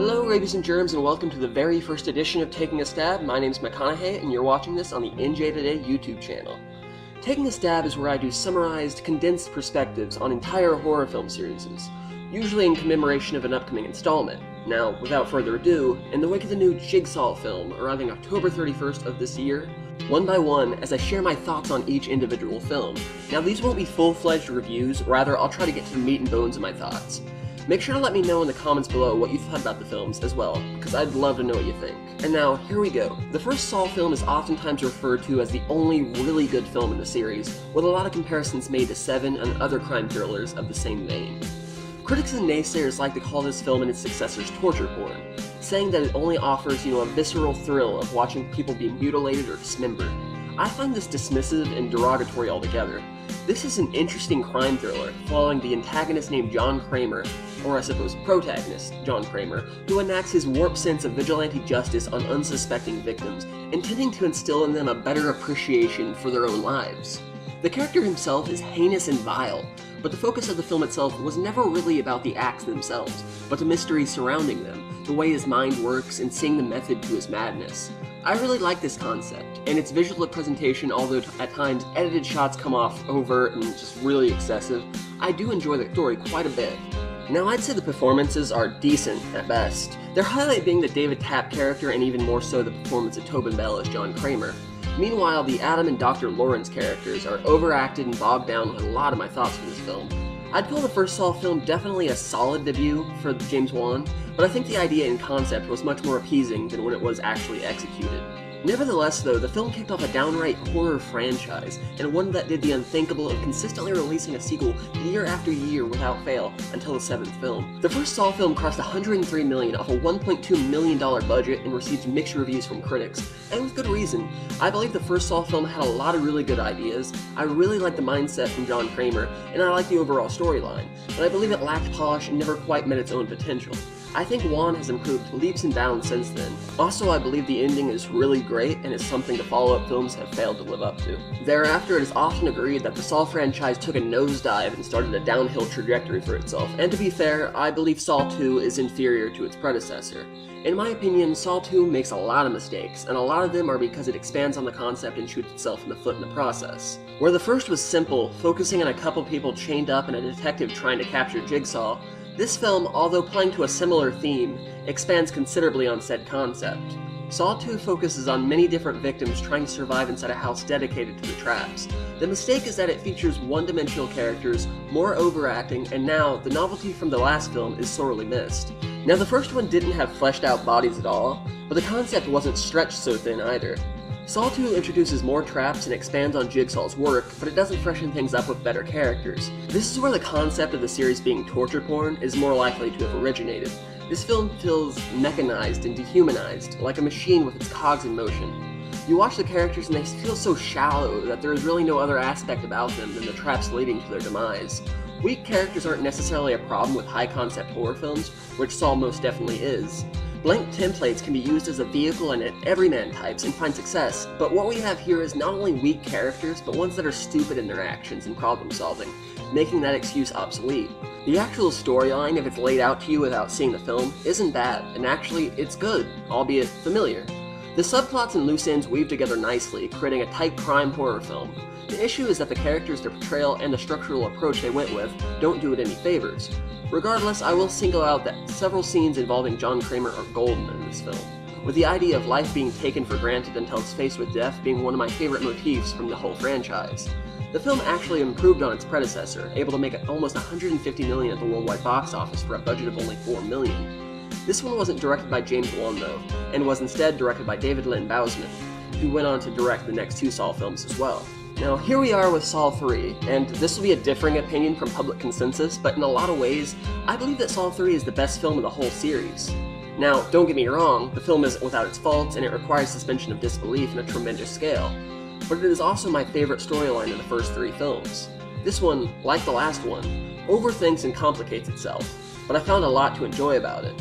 Hello rabies and germs, and welcome to the very first edition of Taking a Stab. My name's McConnaughay and you're watching this on the NJ Today YouTube channel. Taking a Stab is where I do summarized, condensed perspectives on entire horror film series, usually in commemoration of an upcoming installment. Now, without further ado, in the wake of the new Jigsaw film arriving October 31st of this year, one by one, as I share my thoughts on each individual film. Now these won't be full-fledged reviews, rather I'll try to get to the meat and bones of my thoughts. Make sure to let me know in the comments below what you thought about the films as well, because I'd love to know what you think. And now, here we go. The first Saw film is oftentimes referred to as the only really good film in the series, with a lot of comparisons made to Seven and other crime thrillers of the same vein. Critics and naysayers like to call this film and its successors torture porn, saying that it only offers, a visceral thrill of watching people be mutilated or dismembered. I find this dismissive and derogatory altogether. This is an interesting crime thriller, following the antagonist named John Kramer, or I suppose protagonist, John Kramer, who enacts his warped sense of vigilante justice on unsuspecting victims, intending to instill in them a better appreciation for their own lives. The character himself is heinous and vile, but the focus of the film itself was never really about the acts themselves, but the mystery surrounding them, the way his mind works, and seeing the method to his madness. I really like this concept, and its visual presentation, although at times edited shots come off overt and just really excessive, I do enjoy the story quite a bit. Now I'd say the performances are decent at best, their highlight being the David Tapp character and even more so the performance of Tobin Bell as John Kramer. Meanwhile, the Adam and Dr. Lawrence characters are overacted and bogged down with a lot of my thoughts for this film. I'd call the first Saw film definitely a solid debut for James Wan, but I think the idea and concept was much more appeasing than when it was actually executed. Nevertheless though, the film kicked off a downright horror franchise, and one that did the unthinkable of consistently releasing a sequel year after year without fail until the seventh film. The first Saw film crossed $103 million off a $1.2 million budget and received mixed reviews from critics, and with good reason. I believe the first Saw film had a lot of really good ideas, I really liked the mindset from John Kramer, and I liked the overall storyline, but I believe it lacked polish and never quite met its own potential. I think Wan has improved leaps and bounds since then. Also, I believe the ending is really great and is something the follow-up films have failed to live up to. Thereafter, it is often agreed that the Saw franchise took a nosedive and started a downhill trajectory for itself, and to be fair, I believe Saw 2 is inferior to its predecessor. In my opinion, Saw 2 makes a lot of mistakes, and a lot of them are because it expands on the concept and shoots itself in the foot in the process. Where the first was simple, focusing on a couple people chained up and a detective trying to capture Jigsaw, this film, although playing to a similar theme, expands considerably on said concept. Saw 2 focuses on many different victims trying to survive inside a house dedicated to the traps. The mistake is that it features one-dimensional characters, more overacting, and now, the novelty from the last film is sorely missed. Now the first one didn't have fleshed out bodies at all, but the concept wasn't stretched so thin either. Saw 2 introduces more traps and expands on Jigsaw's work, but it doesn't freshen things up with better characters. This is where the concept of the series being torture porn is more likely to have originated. This film feels mechanized and dehumanized, like a machine with its cogs in motion. You watch the characters and they feel so shallow that there is really no other aspect about them than the traps leading to their demise. Weak characters aren't necessarily a problem with high-concept horror films, which Saw most definitely is. Blank templates can be used as a vehicle and at everyman types and find success, but what we have here is not only weak characters, but ones that are stupid in their actions and problem solving, making that excuse obsolete. The actual storyline, if it's laid out to you without seeing the film, isn't bad, and actually, it's good, albeit familiar. The subplots and loose ends weave together nicely, creating a tight crime horror film. The issue is that the characters, their portrayal, and the structural approach they went with don't do it any favors. Regardless, I will single out that several scenes involving John Kramer are golden in this film, with the idea of life being taken for granted until it's faced with death being one of my favorite motifs from the whole franchise. The film actually improved on its predecessor, able to make almost $150 million at the worldwide box office for a budget of only $4 million. This one wasn't directed by James Wan though, and was instead directed by David Lynn Bousman, who went on to direct the next two Saw films as well. Now here we are with Saw 3, and this will be a differing opinion from public consensus, but in a lot of ways, I believe that Saw 3 is the best film of the whole series. Now, don't get me wrong, the film isn't without its faults, and it requires suspension of disbelief in a tremendous scale, but it is also my favorite storyline in the first three films. This one, like the last one, overthinks and complicates itself, but I found a lot to enjoy about it.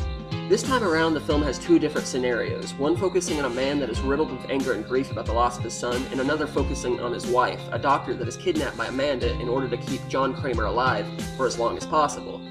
This time around, the film has two different scenarios, one focusing on a man that is riddled with anger and grief about the loss of his son, and another focusing on his wife, a doctor that is kidnapped by Amanda in order to keep John Kramer alive for as long as possible.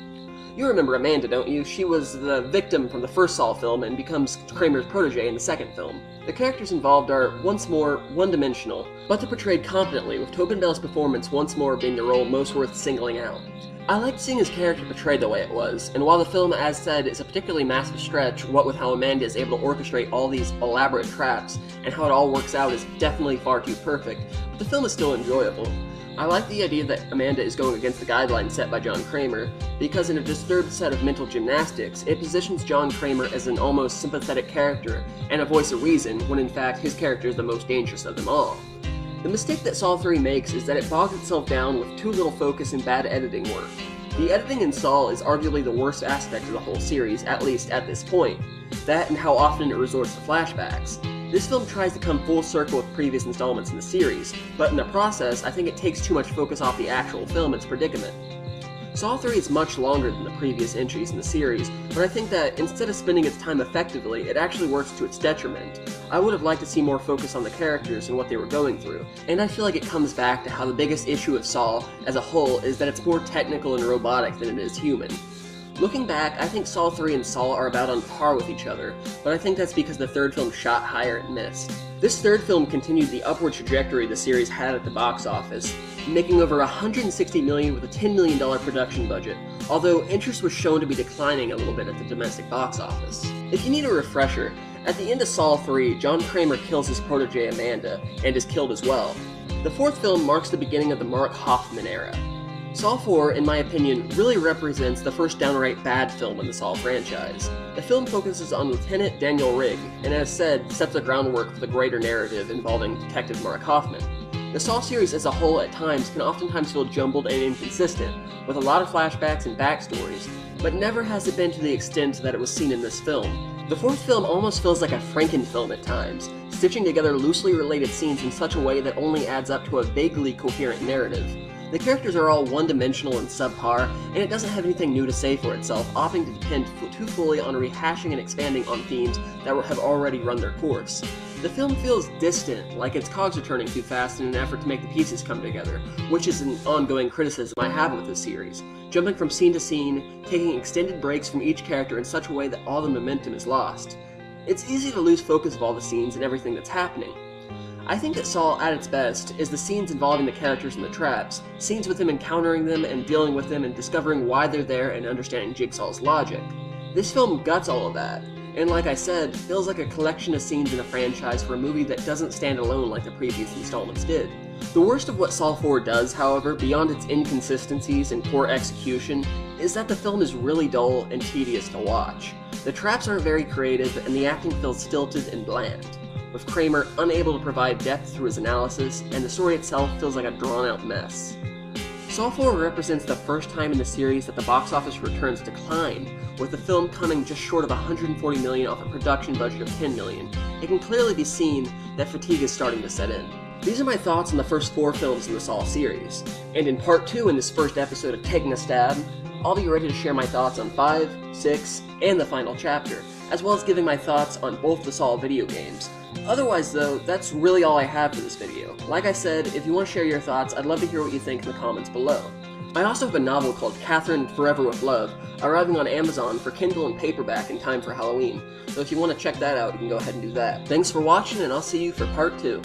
You remember Amanda, don't you? She was the victim from the first Saw film and becomes Kramer's protege in the second film. The characters involved are, once more, one-dimensional, but they're portrayed competently, with Tobin Bell's performance once more being the role most worth singling out. I liked seeing his character portrayed the way it was, and while the film, as said, is a particularly massive stretch, what with how Amanda is able to orchestrate all these elaborate traps, and how it all works out is definitely far too perfect, but the film is still enjoyable. I like the idea that Amanda is going against the guidelines set by John Kramer, because in a disturbed set of mental gymnastics, it positions John Kramer as an almost sympathetic character, and a voice of reason, when in fact his character is the most dangerous of them all. The mistake that Saw 3 makes is that it bogs itself down with too little focus and bad editing work. The editing in Saw is arguably the worst aspect of the whole series, at least at this point. That and how often it resorts to flashbacks. This film tries to come full circle with previous installments in the series, but in the process, I think it takes too much focus off the actual film and its predicament. Saw 3 is much longer than the previous entries in the series, but I think that instead of spending its time effectively, it actually works to its detriment. I would have liked to see more focus on the characters and what they were going through, and I feel like it comes back to how the biggest issue of Saw as a whole is that it's more technical and robotic than it is human. Looking back, I think Saw 3 and Saw are about on par with each other, but I think that's because the third film shot higher and missed. This third film continued the upward trajectory the series had at the box office, making over $160 million with a $10 million production budget, although interest was shown to be declining a little bit at the domestic box office. If you need a refresher, at the end of Saw 3, John Kramer kills his protege Amanda, and is killed as well. The fourth film marks the beginning of the Mark Hoffman era. Saw 4, in my opinion, really represents the first downright bad film in the Saw franchise. The film focuses on Lieutenant Daniel Rigg, and as said, sets the groundwork for the greater narrative involving Detective Mark Hoffman. The Saw series as a whole at times can oftentimes feel jumbled and inconsistent, with a lot of flashbacks and backstories, but never has it been to the extent that it was seen in this film. The fourth film almost feels like a Frankenfilm at times, stitching together loosely related scenes in such a way that only adds up to a vaguely coherent narrative. The characters are all one-dimensional and subpar, and it doesn't have anything new to say for itself, opting to depend too fully on rehashing and expanding on themes that have already run their course. The film feels distant, like its cogs are turning too fast in an effort to make the pieces come together, which is an ongoing criticism I have with this series. Jumping from scene to scene, taking extended breaks from each character in such a way that all the momentum is lost. It's easy to lose focus of all the scenes and everything that's happening. I think that Saw, at its best, is the scenes involving the characters and the traps, scenes with them encountering them and dealing with them and discovering why they're there and understanding Jigsaw's logic. This film guts all of that, and like I said, feels like a collection of scenes in a franchise for a movie that doesn't stand alone like the previous installments did. The worst of what Saw 4 does, however, beyond its inconsistencies and poor execution, is that the film is really dull and tedious to watch. The traps aren't very creative, and the acting feels stilted and bland, with Kramer unable to provide depth through his analysis, and the story itself feels like a drawn-out mess. Saw 4 represents the first time in the series that the box office returns decline, with the film coming just short of $140 million off a production budget of $10 million. It can clearly be seen that fatigue is starting to set in. These are my thoughts on the first 4 films in the Saw series, and in part 2 in this first episode of Taking a Stab, I'll be ready to share my thoughts on 5, 6, and the final chapter, as well as giving my thoughts on both the Saw video games. Otherwise though, that's really all I have for this video. Like I said, if you want to share your thoughts, I'd love to hear what you think in the comments below. I also have a novel called Catherine Forever with Love, arriving on Amazon for Kindle and paperback in time for Halloween, so if you want to check that out, you can go ahead and do that. Thanks for watching, and I'll see you for part 2.